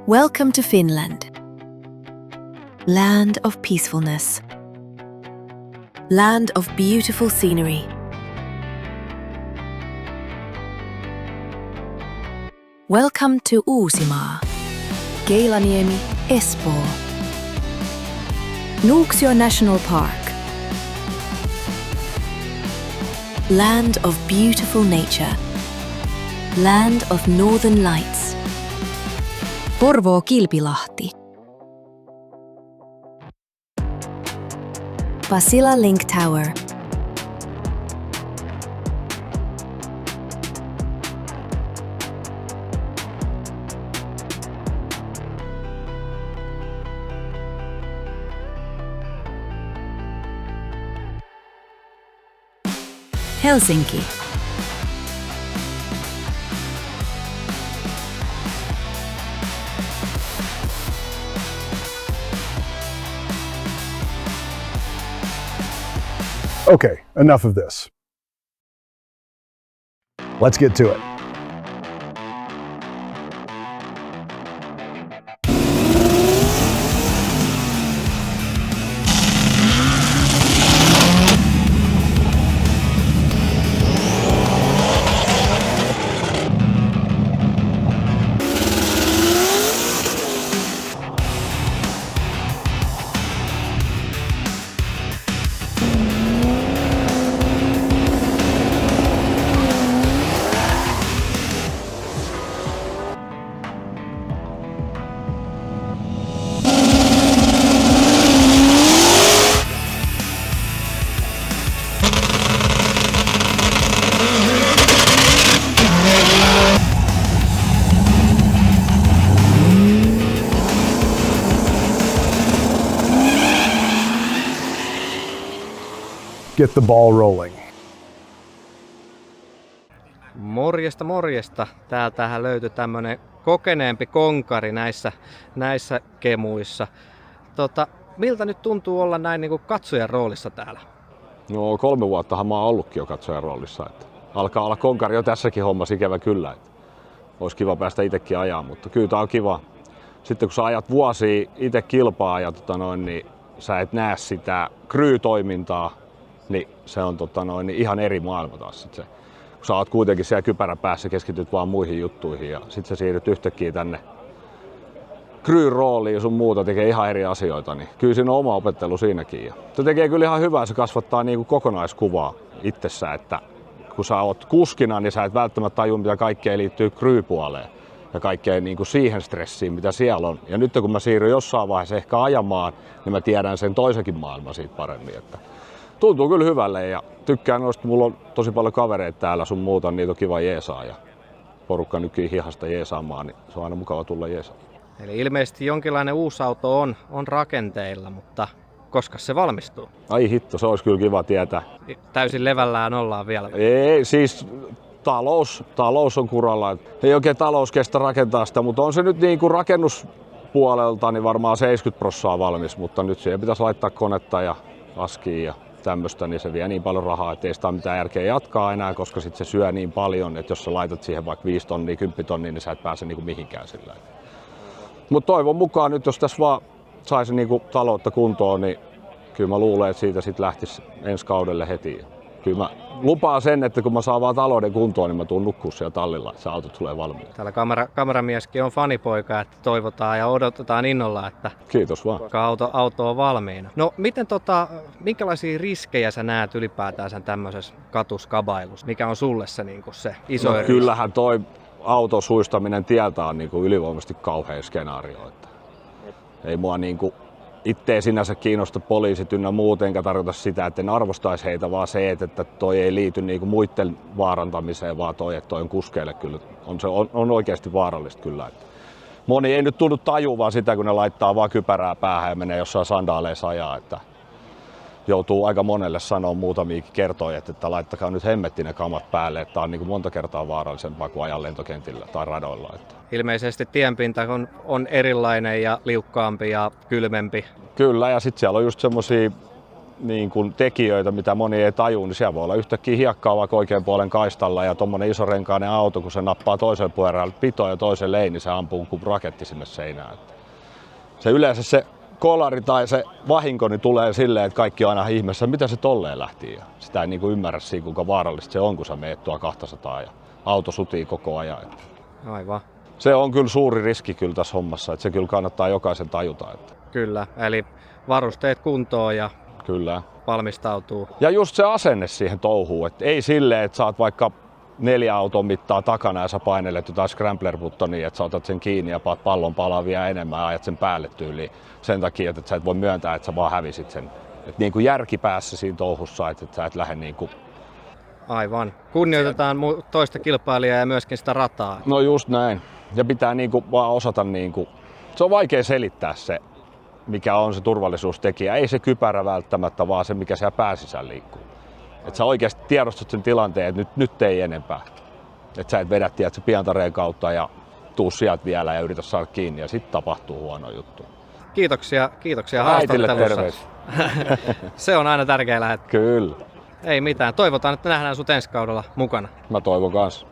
Welcome to Finland, land of peacefulness, land of beautiful scenery. Welcome to Uusimaa, Keilaniemi, Espoo, Nuuksio National Park, land of beautiful nature, land of northern lights. Porvoo Kilpilahti. Pasila Link Tower. Helsinki. Okay, enough of this. Let's get to it. Get the ball rolling. Morjesta. Täältähän löytyi tämmönen kokeneempi konkari näissä kemuissa. Miltä nyt tuntuu olla näin niin kuin katsojan roolissa täällä? No 3 vuottahan mä oon ollutkin jo katsojan roolissa. Että alkaa olla konkari jo tässäkin hommassa ikävä kyllä. Että olisi kiva päästä itsekin ajaa, mutta kyllä tää on kiva. Sitten kun sä ajat vuosia itse kilpaa ja niin sä et näe sitä crew-toimintaa, niin se on ihan eri maailma taas sit se. Kun sä oot kuitenkin siellä kypärän päässä, keskityt vaan muihin juttuihin ja sit sä siirryt yhtäkkiä tänne crew-rooliin ja sun muuta, tekee ihan eri asioita, niin kyllä siinä on oma opettelu siinäkin. Ja se tekee kyllä ihan hyvää, se kasvattaa niinku kokonaiskuvaa itsessä, että kun sä oot kuskina, niin sä et välttämättä tajua, mitä kaikkea liittyy crew-puoleen ja kaikkeen niinku siihen stressiin, mitä siellä on. Ja nyt kun mä siirryn jossain vaiheessa ehkä ajamaan, niin mä tiedän sen toisenkin maailman siitä paremmin. Että tuntuu kyllä hyvälle ja tykkään noista, mulla on tosi paljon kavereita täällä sun muuta, niitä on kiva jeesaa ja porukka nykyään hihasta jeesaamaan, niin se on aina mukava tulla jeesaamaan. Eli ilmeisesti jonkinlainen uusi auto on rakenteilla, mutta koska se valmistuu? Ai hitto, se olisi kyllä kiva tietää. Täysin levällään ollaan vielä. Ei, siis talous on kuralla. Ei oikein talous kestä rakentaa sitä, mutta on se nyt niin kuin rakennuspuolelta niin varmaan 70% valmis, mutta nyt siihen pitäisi laittaa konetta ja askia ja tämmöistä, niin se vie niin paljon rahaa, että ei sitä ole mitään järkeä jatkaa enää, koska sit se syö niin paljon, että jos sä laitat siihen vaikka 5 tonnia, 10 tonnia, niin sä et pääse niinku mihinkään sillä. Mutta toivon mukaan nyt, jos tässä vaan saisi niinku taloutta kuntoon, niin kyllä mä luulen, että siitä sit lähtisi ensi kaudelle heti. Kyllä mä lupaan sen, että kun mä saan vaan talouden kuntoon, niin mä tuun nukkua siellä tallilla, että se auto tulee valmiiksi. Täällä kameramieskin on fanipoika, että toivotaan ja odotetaan innolla, että kiitos vaan. Auto on valmiina. No miten minkälaisia riskejä sä näet ylipäätään tämmöisessä katuskabailussa? Mikä on sulle se, se iso riski? Kyllähän toi auton suistaminen tieltä on ylivoimaisesti kauhea skenaario. Että ei mua itse sinänsä kiinnosta poliisit ynnä muut, enkä tarkoita sitä, että en arvostaisi heitä, vaan se, että toi ei liity muiden vaarantamiseen, vaan että toi on kuskeille kyllä. On oikeasti vaarallista kyllä. Että moni ei nyt tunnu tajuvan sitä, kun ne laittaa vaan kypärää päähän ja menee jossain sandaaleissa ajaa. Että joutuu aika monelle sanoa muutamiakin kertoja, että laittakaa nyt hemmetti ne kamat päälle, että on monta kertaa vaarallisempaa kuin ajan lentokentillä tai radoilla. Että ilmeisesti tienpinta on erilainen ja liukkaampi ja kylmempi. Kyllä, ja sitten siellä on just semmosia niin kuin tekijöitä, mitä moni ei tajua, niin siellä voi olla yhtäkkiä hiekkaa vaikka oikean puolen kaistalla ja tommonen isorenkainen auto, kun se nappaa toisen pyörällä pitoon ja toisen lein, niin se ampuu kuin raketti sinne seinään. Se yleensä se kolari tai se vahinko niin tulee silleen, että kaikki on aina ihmeessä, mitä se tolleen lähti. Ja sitä ei niin kuin ymmärrä siinä, kuinka vaarallista se on, kun sä meet tuo 200 ja auto sutii koko ajan. Aivan. Se on kyllä suuri riski kyllä tässä hommassa, että se kyllä kannattaa jokaisen tajuta. Kyllä, eli varusteet kuntoon ja Kyllä. valmistautuu. Ja just se asenne siihen touhuun, että ei silleen, että sä oot vaikka 4 auton mittaa takana ja sä painelet jotain scrambler-buttonia, että sä otat sen kiinni ja paat pallon palaa vielä enemmän ja ajat sen päälle tyyliin sen takia, että sä et voi myöntää, että sä vaan hävisit sen. Että niin kuin järki päässä siinä touhussa, että sä et lähde niin kuin... Aivan. Kunnioitetaan toista kilpailijaa ja myöskin sitä rataa. No just näin. Ja pitää niin kuin vaan osata niin kuin... Se on vaikea selittää se, mikä on se turvallisuustekijä. Ei se kypärä välttämättä, vaan se, mikä siellä pääsisällä liikkuu. Että sä oikeasti tiedostat sen tilanteen, että nyt ei enempää. Että sä et vedä se pientareen kautta ja tuu sieltä vielä ja yritä saada kiinni ja sitten tapahtuu huono juttu. Kiitoksia Äitille haastattelussa. terveys. Se on aina tärkeä lähettää. Kyllä. Ei mitään. Toivotaan, että nähdään sut ensi kaudella mukana. Mä toivon kanssa.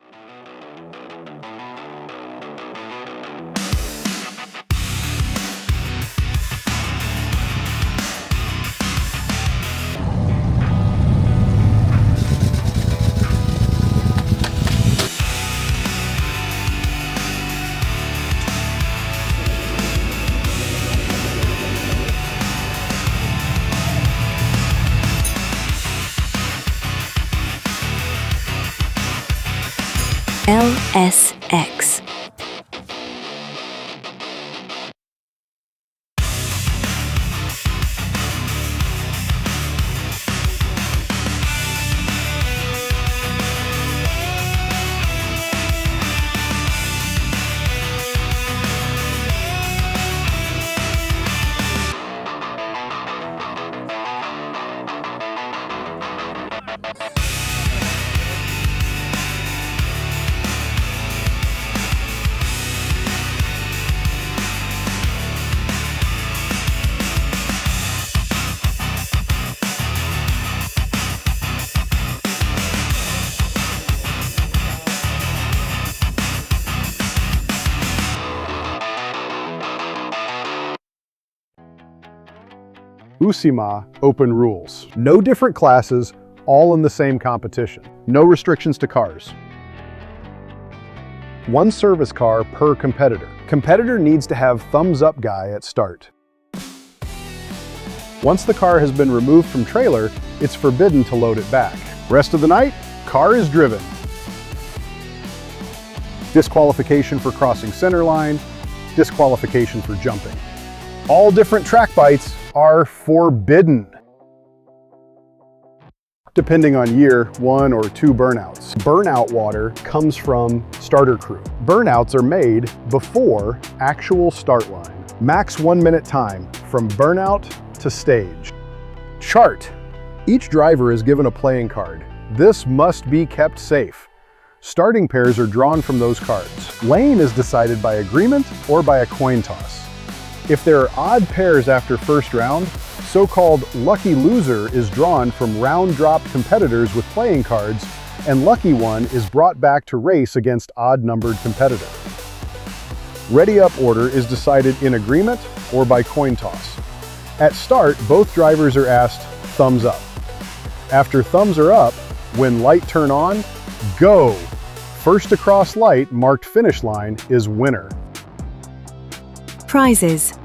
LSX. USIMA open rules. No different classes, all in the same competition. No restrictions to cars. One service car per competitor. Competitor needs to have thumbs up guy at start. Once the car has been removed from trailer, it's forbidden to load it back. Rest of the night, car is driven. Disqualification for crossing center line, disqualification for jumping. All different track bites are forbidden. Depending on year, 1 or 2 burnouts. Burnout water comes from starter crew. Burnouts are made before actual start line. Max 1 minute time from burnout to stage. Chart. Each driver is given a playing card. This must be kept safe. Starting pairs are drawn from those cards. Lane is decided by agreement or by a coin toss. If there are odd pairs after first round, so-called lucky loser is drawn from round-dropped competitors with playing cards, and lucky one is brought back to race against odd-numbered competitor. Ready-up order is decided in agreement or by coin toss. At start, both drivers are asked thumbs up. After thumbs are up, when light turn on, go! First across light marked finish line is winner. Prizes.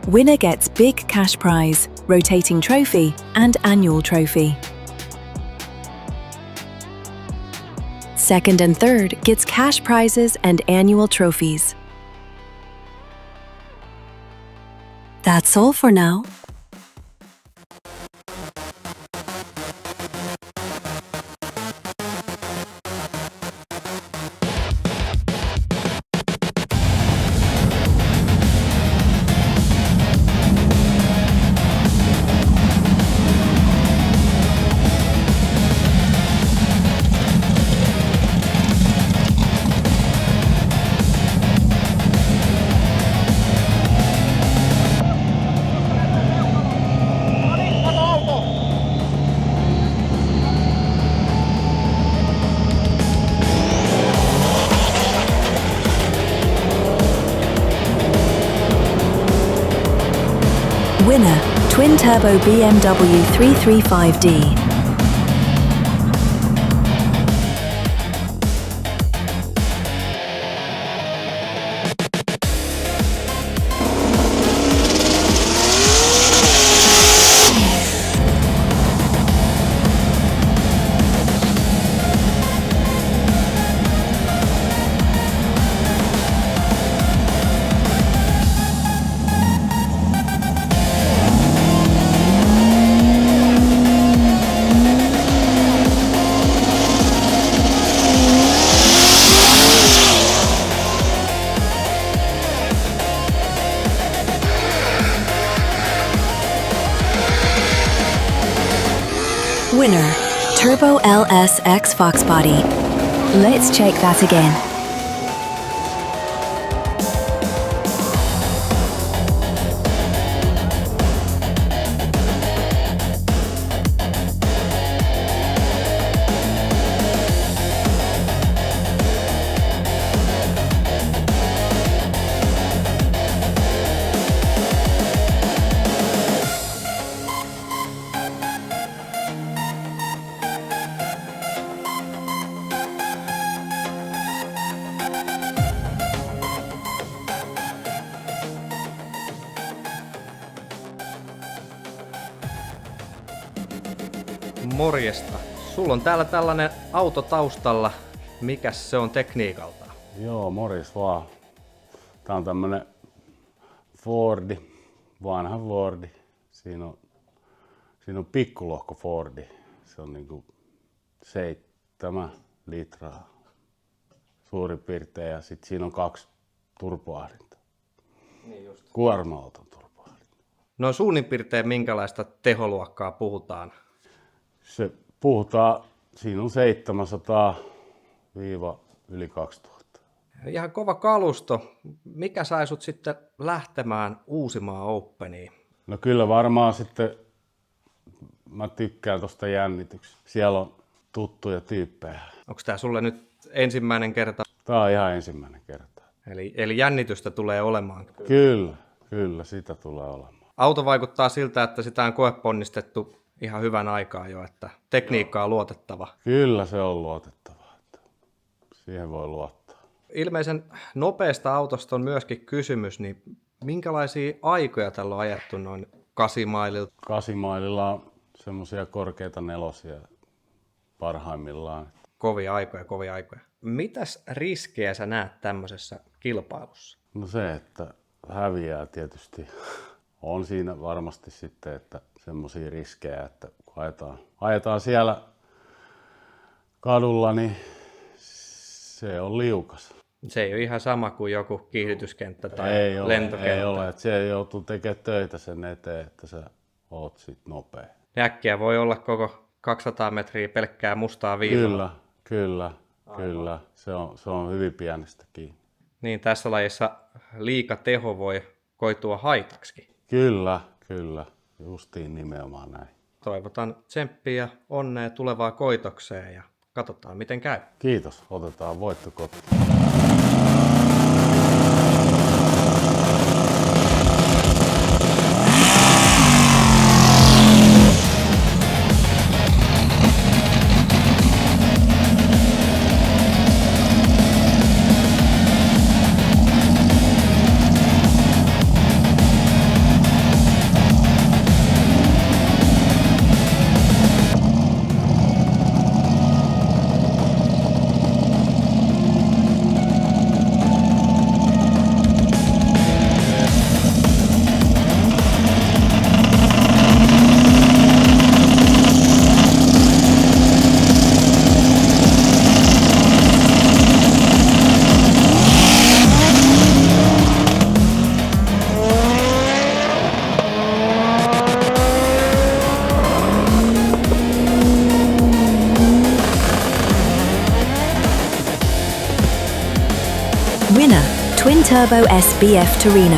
Winner gets big cash prize, rotating trophy, and annual trophy. Second and third gets cash prizes and annual trophies. That's all for now. Winner, twin-turbo BMW 335D. Winner, Turbo LS X Fox Body. Let's check that again. Morjesta. Sulla on täällä tällainen auto taustalla. Mikäs se on tekniikalta? Joo, morjes vaan. Tää on tämmönen Fordi, vanha Fordi. Siinä on pikkulohko Fordi. Se on niinku 7 litraa suurin piirtein ja sit siinä on 2 turboahdinta. Niin just. Kuorma-auton turboahdinta. No suunnin piirtein minkälaista teholuokkaa puhutaan? Se puhutaan, siinä on 700 yli 2000. Ihan kova kalusto. Mikä sai sut sitten lähtemään uusimaan Openiin? No kyllä varmaan sitten mä tykkään tosta jännityksestä. Siellä on tuttuja tyyppejä. Onko tää sulle nyt ensimmäinen kerta? Tää on ihan ensimmäinen kerta. Eli jännitystä tulee olemaan. Kyllä, sitä tulee olemaan. Auto vaikuttaa siltä, että sitä on koeponnistettu ihan hyvän aikaa jo, että tekniikka on luotettava. Kyllä se on luotettava, että siihen voi luottaa. Ilmeisen nopeasta autosta on myöskin kysymys, niin minkälaisia aikoja tällä on ajettu noin 8 maililta? 8 maililla on semmosia korkeita nelosia parhaimmillaan. Kovia aikoja. Mitäs riskejä sä näet tämmöisessä kilpailussa? No se, että häviää tietysti. On siinä varmasti sitten, että semmosia riskejä, että kun ajetaan siellä kadulla, niin se on liukas. Se ei ole ihan sama kuin joku kiihdytyskenttä tai lentokenttä. Ei ole, että se joutuu tekemään töitä sen eteen, että sä oot sit nopea. Äkkiä voi olla koko 200 metriä pelkkää mustaa viivaa. Kyllä. Se on hyvin pienestä kiinni. Niin, tässä lajissa liika teho voi koitua haitaksi. Kyllä. Justiin nimenomaan näin. Toivotan tsemppiä ja onnea tulevaa koitokseen ja katsotaan miten käy. Kiitos, otetaan voitto kotiin. Winner, twin-turbo SBF Torino.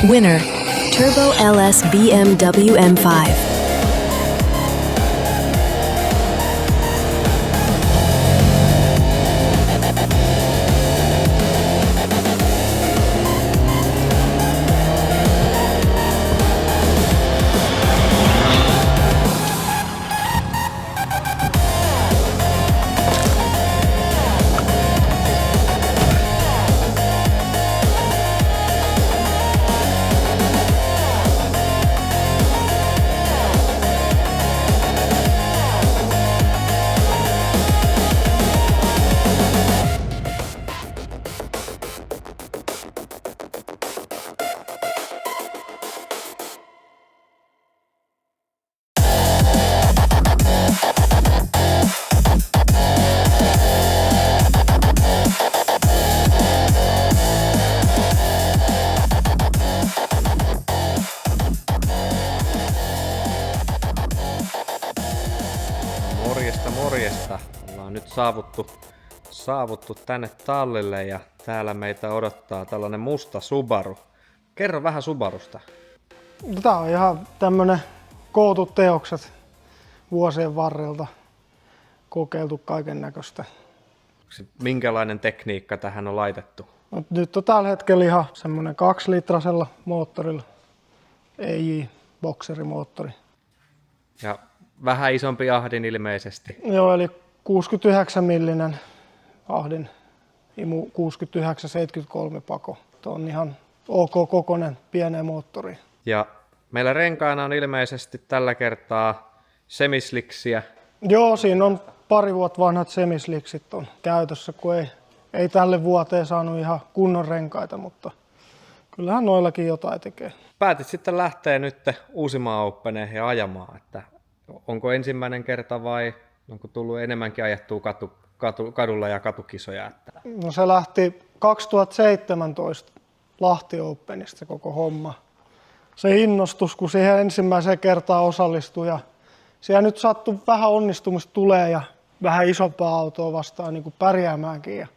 Winner, Turbo LS BMW M5. Morjesta. Ollaan nyt saavuttu tänne tallille ja täällä meitä odottaa tällainen musta Subaru. Kerro vähän Subarusta. Tää on ihan tämmönen kootut teokset vuosien varrelta. Kokeiltu kaiken näköistä. Minkälainen tekniikka tähän on laitettu? Nyt on tällä hetkellä ihan semmonen 2-litrasella moottorilla. EJ bokserimoottori. Ja vähän isompi ahdin ilmeisesti. Joo, eli 69 millinen ahdin. Imu 69-73 pako. Tuo on ihan ok kokoinen pieneen moottoriin. Ja meillä renkaana on ilmeisesti tällä kertaa semisliksiä. Joo, siinä on pari vuotta vanhat semisliksit on käytössä, kun ei tälle vuoteen saanut ihan kunnon renkaita, mutta kyllähän noillakin jotain tekee. Päätit sitten lähteä nyt Uusimaa Openeihin ja ajamaan, että onko ensimmäinen kerta vai onko tullut enemmänkin ajettua kadulla ja katukisoja? Että... No se lähti 2017 Lahti Openista se koko homma. Se innostus, kun siihen ensimmäiseen kertaan osallistui ja siellä nyt sattui vähän onnistumista tulee ja vähän isompaa autoa vastaan niin kuin pärjäämäänkin. Ja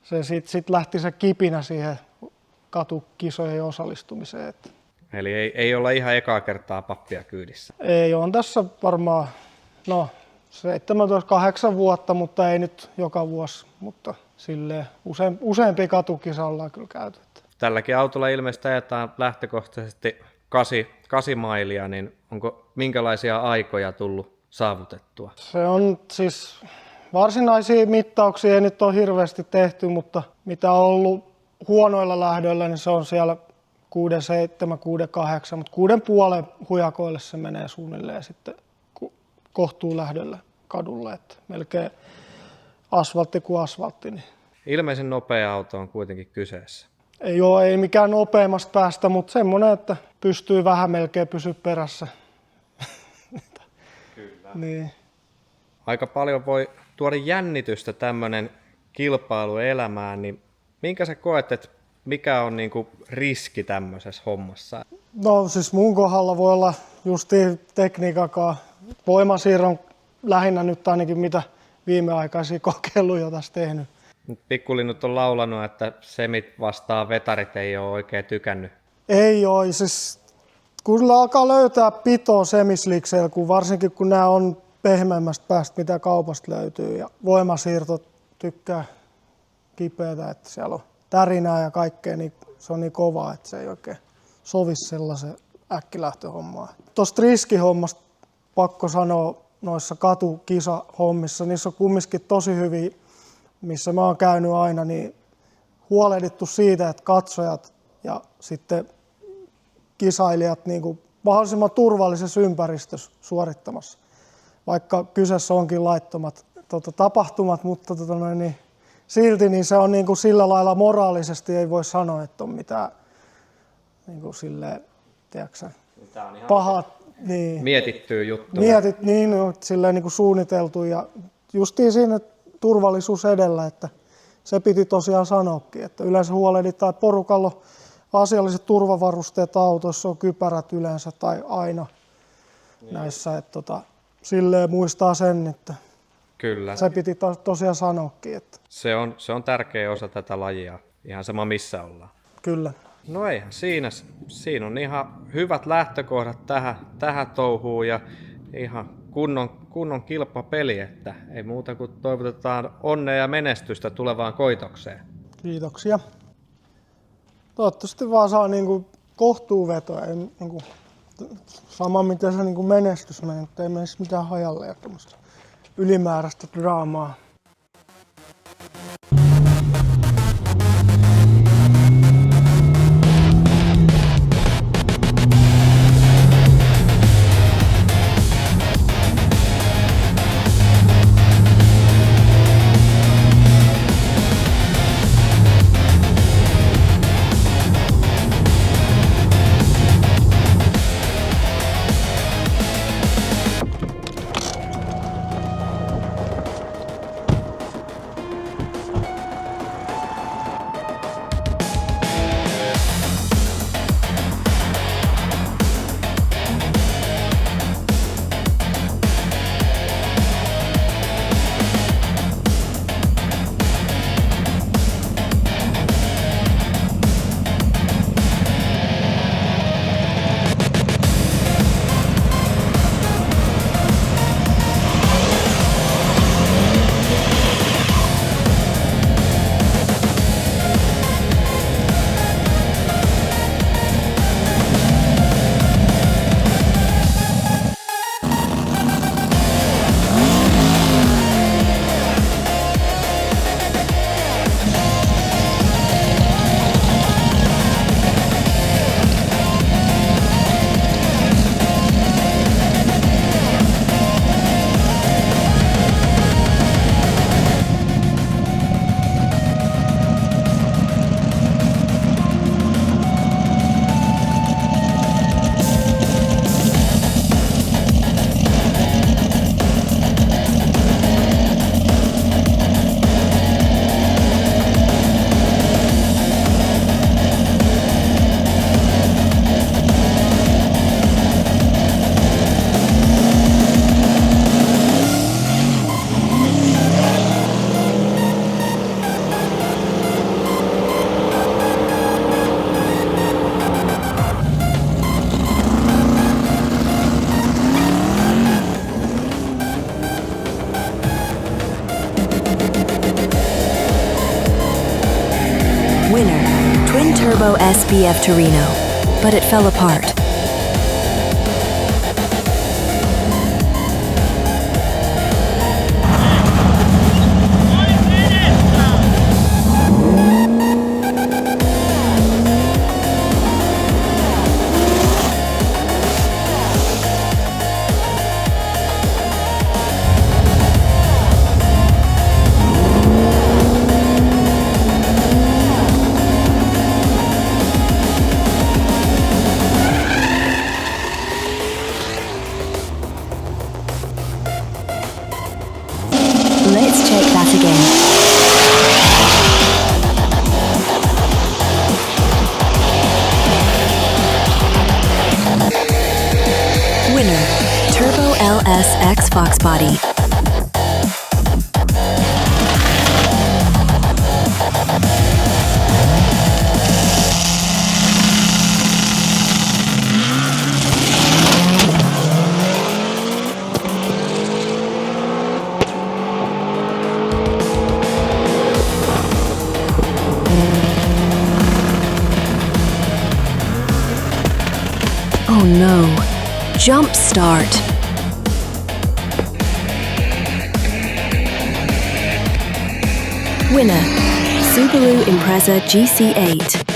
se sit lähti se kipinä siihen katukisojen osallistumiseen. Eli ei olla ihan ekaa kertaa pappia kyydissä. Ei, on tässä varmaan 17-8 vuotta, mutta ei nyt joka vuosi, mutta silleen useampi katukisa ollaan kyllä käyty. Tälläkin autolla ilmeisesti ajetaan lähtökohtaisesti 8 mailia, niin onko minkälaisia aikoja tullut saavutettua? Se on siis varsinaisia mittauksia ei nyt ole hirveästi tehty, mutta mitä on ollut huonoilla lähdöillä, niin se on siellä 6,7, 6,8, mutta 6,5 hujakoille se menee suunnilleen sitten kohtuu lähdöllä kadulle, että melkein asfaltti kuin asfaltti. Niin. Ilmeisen nopea auto on kuitenkin kyseessä. Ei mikään nopeammasta päästä, mutta semmoinen, että pystyy vähän melkein pysyä perässä. Kyllä. Niin. Aika paljon voi tuoda jännitystä tämmöinen kilpailu elämään, niin minkä sä koet, että mikä on niinku riski tämmöisessä hommassa? No siis mun kohdalla voi olla justiin tekniikakaan. Voimasiirron lähinnä nyt ainakin mitä viimeaikaisia kokeiluja tässä tehnyt. Pikkulinnut on laulanut, että semit vastaan vetarit ei ole oikein tykännyt. Ei ole, siis kun alkaa löytää pitoa semislikseillä, varsinkin kun nämä on pehmeämmästä päästä, mitä kaupasta löytyy. Ja voimasiirto tykkää kipeätä, että siellä on tärinää ja kaikkea, niin se on niin kovaa, että se ei oikein sovi sellaisen äkkilähtöhommaan. Tuosta riskihommasta pakko sanoa noissa katukisahommissa, niissä on kumminkin tosi hyviä, missä mä oon käynyt aina, niin huolehdittu siitä, että katsojat ja sitten kisailijat niin kuin mahdollisimman turvallisessa ympäristössä suorittamassa. Vaikka kyseessä onkin laittomat tapahtumat, mutta niin, silti niin se on niin kuin sillä lailla moraalisesti ei voi sanoa, että on mitään niin kuin silleen, tiedätkö, pahat. Niin, mietittyä juttua. Niin, silleen niin kuin suunniteltu ja justiin siinä turvallisuus edellä, että se piti tosiaan sanoakin, että yleensä huolehditaan, että porukalla on asialliset turvavarusteet autoissa, on kypärät yleensä tai aina näissä, että silleen muistaa sen, että Kyllä. se piti tosiaan sanoakin. Että Se on tärkeä osa tätä lajia, ihan sama missä ollaan. kyllä. No eihän siinä. Siinä on ihan hyvät lähtökohdat tähän touhuun ja ihan kunnon kilpapeli, että ei muuta kuin toivotetaan onnea ja menestystä tulevaan koitokseen. Kiitoksia. Toivottavasti vaan saa niinku kohtuuvetoja. Niinku, sama miten se niinku menestys menee, mutta ei menisi mitään hajalle ja tämmöistä ylimääräistä draamaa. Turbo SBF Torino, but it fell apart. Let's check that again. Winner, Turbo LS X Fox Body. Oh no. Jump start. Winner, Subaru Impreza GC8.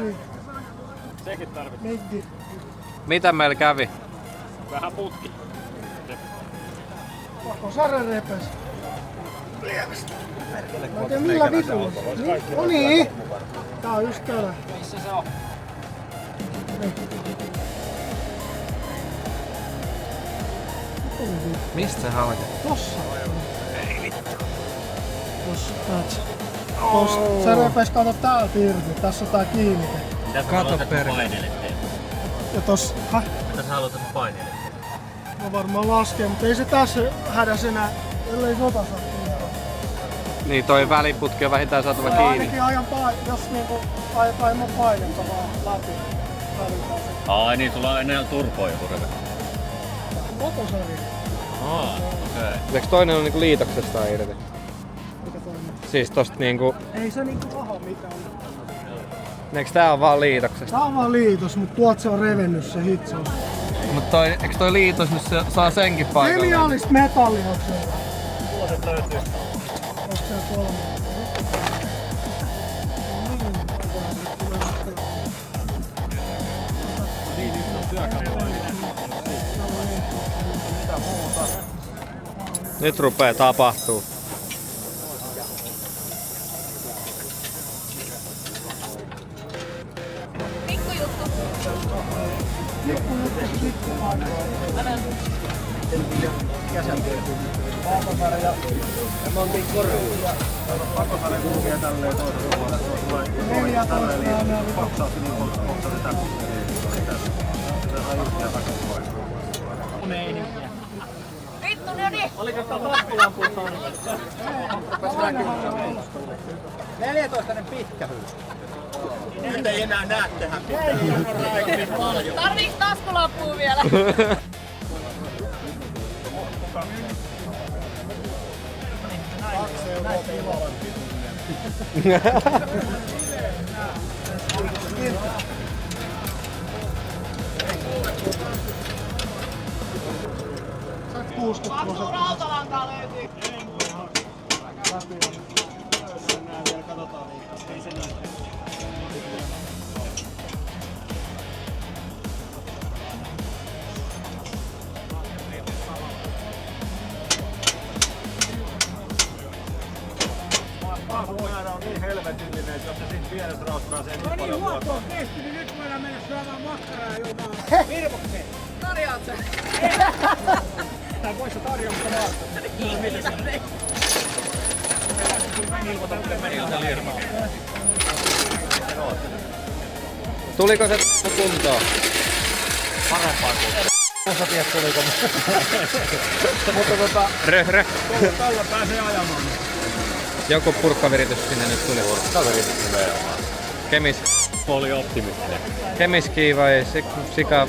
Niin. Sekin tarvitsee. Mitä meillä kävi? Vähän putki. Pakko särä repes. Mä en tiedä millä vitulla. No niin. Tää on just täällä. Missä se on? Mistä se halke? Tossa. Ei vittu. Tossa, näet. Tossa. Se repes, kato täältä irti. Tässä on tää kiinnite. Kato perä. Ja tossa. Häh? Mitä sä haluat, että mä painelen? Mä varmaan lasken, mutta ei se tässä hädäs enää, ellei sota saa kiinni. Niin toi väliputki on vähintään saatava kiinni. Ainakin ajan jos niinku ajetaan ilman painetta vaan läpi. Ai niin, sulla on enää turpoja pureta. Motosari. Okei. Eikö toinen on niinku liitoksesta irti? Mikä toinen? Siis tosta niinku... Ei se niinku paha mitään. Eikö tää on vaan liitoksesta? Tää on vaan liitos, mut tuot se on revennyt se hitsaus. Mut toi, eiks toi liitos nyt se saa senkin paikalle? Kemiallista metallia onks siellä? Tuoset löytyy. Onks siellä kolme? Nyt rupee tapahtuu. Vittu, no niin! Oliko tää taskulampuun saanut? 14 pitkähyys. Nyt ei enää näe tehdä mitään. Tarviiks taskulappua vielä? Rautalankaa löytyy. Määrä on niin helvetillinen, että jos se siinä pienessä raustaa niin paljon vuotta. Niin nyt voidaan mennä syömään makkaraa ilman virvokseen. Tarjoat sä? Tää pois se tarjoamista maasta. Tuliko se kuntoon? Parempaa kuin. Osa tiedä tuliko. Mutta röhrö. Tällä pääsee ajamaan. Joku purkkaviritys sinne nyt tuli. Purkkaviritys nimenomaan. Kemis. Oli optimistinen. Kemiski vai sika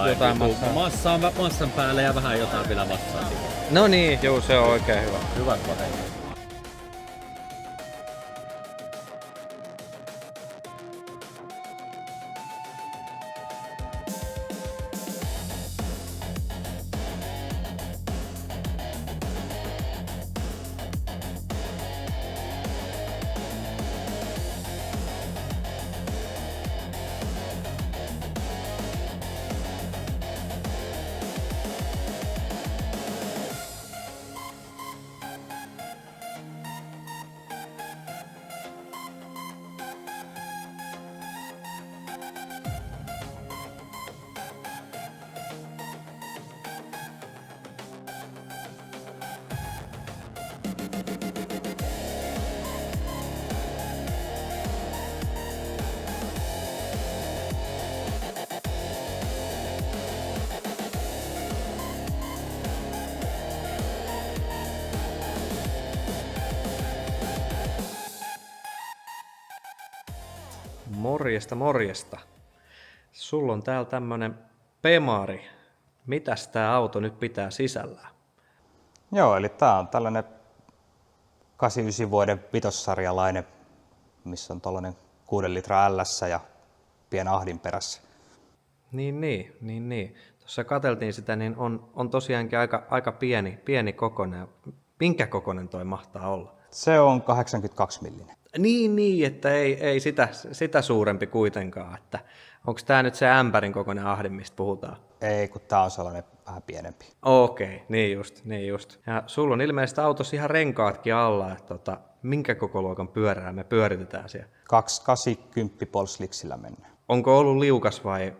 jotain massaa? Massan päälle ja vähän jotain vielä vastaan. No niin, juu, se on oikein hyvä. Hyvät patentit. Morjesta, morjesta. Sulla on täällä tämmönen Pemari. Mitäs tää auto nyt pitää sisällään? Joo, eli tää on tällainen 89 vuoden vitossarjalainen, missä on tollainen 6 litraa LS ja pieni ahdin perässä. Niin. Tuossa katseltiin sitä, niin on tosiaankin aika pieni kokoinen. Minkä kokoinen toi mahtaa olla? Se on 82 millinen. Niin, että ei sitä suurempi kuitenkaan. Että onko tämä nyt se ämpärin kokoinen ahdin, mistä puhutaan? Ei, kun tää on sellainen vähän pienempi. Okei, niin just. Ja sulla on ilmeisesti autossa ihan renkaatkin alla, että minkä kokoluokan pyörää me pyöritetään siellä? 280 polsliksillä mennään. Onko ollut liukas vai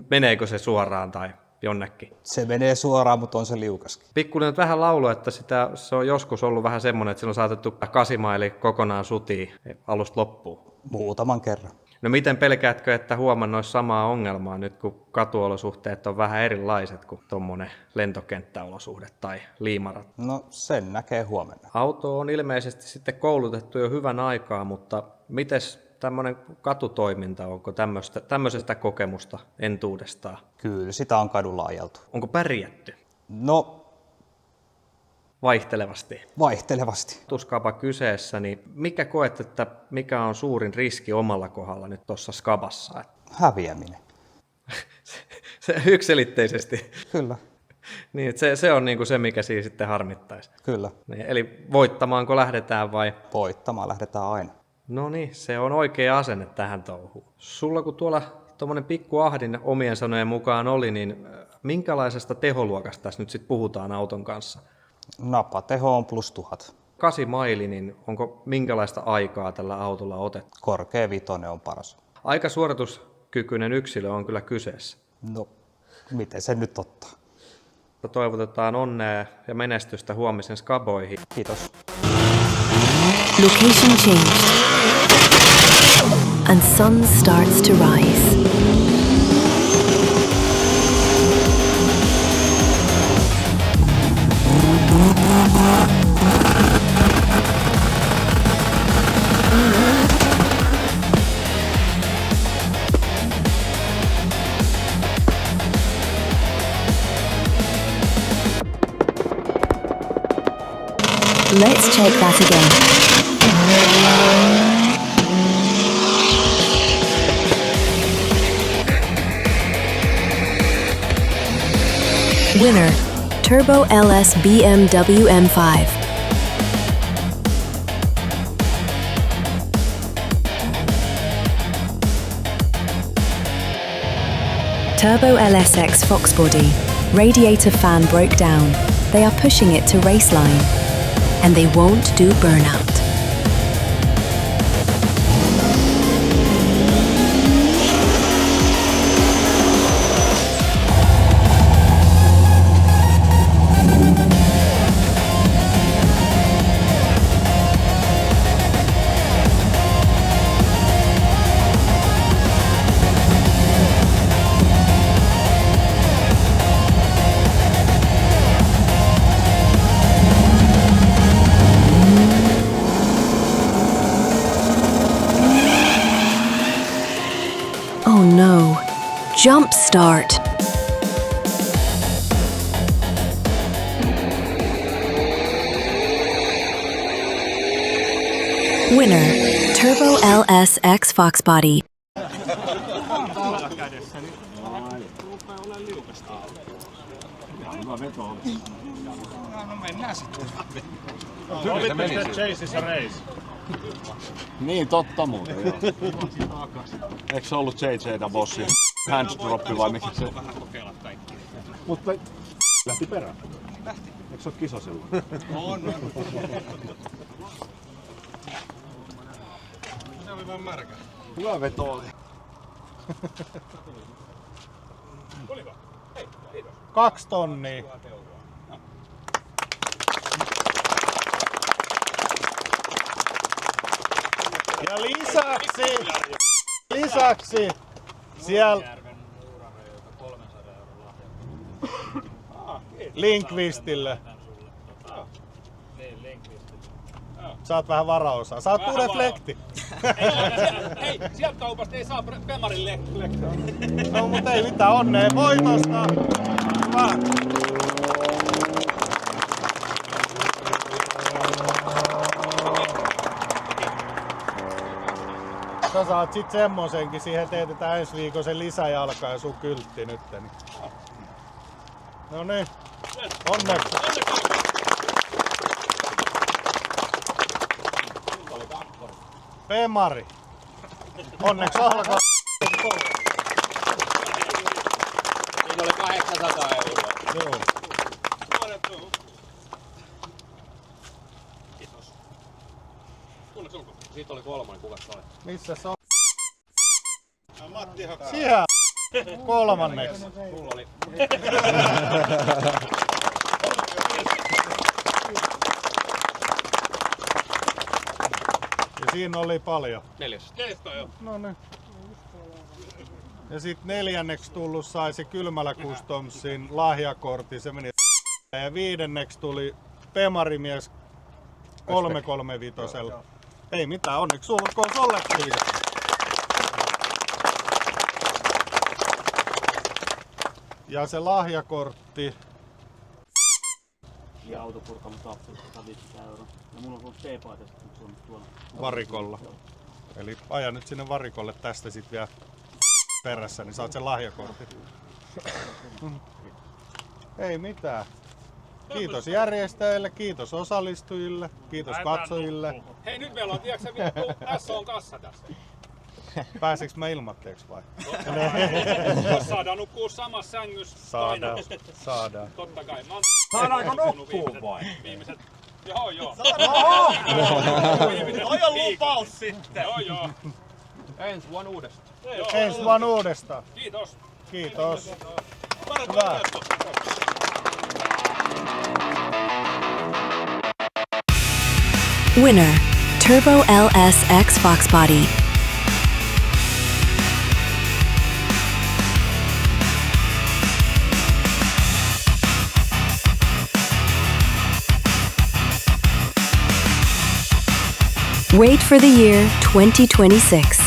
meneekö se suoraan tai jonnekin? Se menee suoraan, mutta on se liukaskin. Pikkuinen nyt vähän laulu, että se on joskus ollut vähän semmoinen, että sillä on saatettu 8 maili kokonaan sutiin alusta loppuun. Muutaman kerran. No miten pelkäätkö, että huomannois samaa ongelmaa nyt, kun katuolosuhteet on vähän erilaiset kuin tuommoinen lentokenttäolosuhde tai liimarat? No sen näkee huomenna. Auto on ilmeisesti sitten koulutettu jo hyvän aikaa, mutta mites tämmöinen katutoiminta, onko tämmöisestä kokemusta entuudestaan? Kyllä, sitä on kadulla ajeltu. Onko pärjätty? No, Vaihtelevasti. Tuskaapa Kyseessä, niin mikä koet, että mikä on suurin riski omalla kohdalla nyt tuossa skabassa? Häviäminen. Se yksiselitteisesti. Kyllä. Niin, se on niinku se, mikä siinä sitten harmittaisi. Kyllä. Niin, eli voittamaanko lähdetään vai? Voittamaan lähdetään aina. No niin, se on oikea asenne tähän touhuun. Sulla kun tuolla tuommoinen pikku ahdin omien sanojen mukaan oli, niin minkälaisesta teholuokasta tässä nyt sitten puhutaan auton kanssa? Napateho on plus 1000. 8 maili, niin onko minkälaista aikaa tällä autolla otettu? Korkea vitonen on paras. Aika suorituskykyinen yksilö on kyllä kyseessä. No, miten se nyt ottaa? Toivotetaan onnea ja menestystä huomisen skaboihin. Kiitos. Location changed. And sun starts to rise. Let's check that again. Winner, Turbo LS BMW M5. Turbo LSX Fox body. Radiator fan broke down. They are pushing it to race line. And they won't do burnout. Oh no. Jump start. Winner, Turbo LS X Fox body. Niin, totta muuten, joo. Eikö se ollut JJ:tä bossi? Handsdroppi vai mikä se? Mutta lähti perään. Eikö se ole kisa silloin? On. Se oli vaan märkä. Hyvä veto oli. Tuliko? Hei, kiitos. 2 tonnia. Ja lisäksi siellä Linkvistille. Saat vähän varaosaa. Saat uuden flekti. Hei, sieltä kaupasta ei saa Bemarin lekkoa. No mut ei mitään, onnea voitosta. Hyvä. Sä saat sit semmosenkin, siihen teetetään ensi viikon sen lisäjalka ja sun kyltti nyt. Niin. No niin, onneksi. Oli 2. P-Mari. Onneksi olkoon. Siinä oli 800 euroa. Joo. Kiitos. Onneksi olkoon. Siitä oli 3, kuka sai? Missä se on? Siellä. Kolmanneksi. Mulla oli. Ja siinä oli paljon. 400 joo. No niin. Ja sit 4. tullut sai se Kylmälä Customsin lahjakortti, se meni. Ja 5. tuli P-Marimies 335. Ei mitään, onneksi olkoon sollekin. Ja se lahjakortti. Ja autopurkamu tappelu 150 €. Ja mulla on ollut T-paitasta, kun se on tuolla. Varikolla. Eli aja nyt sinne varikolle tästä sit vielä perässä, niin saat sen lahjakortin. Ei mitään. Kiitos järjestäjille, kiitos osallistujille, kiitos katsojille. Hei nyt meillä on, tiedätkö vittu, tässä on kassa tässä. Pääsiks mä ilmatteeksi vai? Jos saadaan nukkua samassa sängyssä. Saadaan. Totta kai. Saadaanko nukkuu vai? Viimeiset. Joo. Toi on lupaus sitten. Joo. Ensi vuonna uudestaan. Ensi vuonna uudestaan. Kiitos. Kiitos. Hyvä. Winner, Turbo LS X Fox Body. Wait for the year 2026.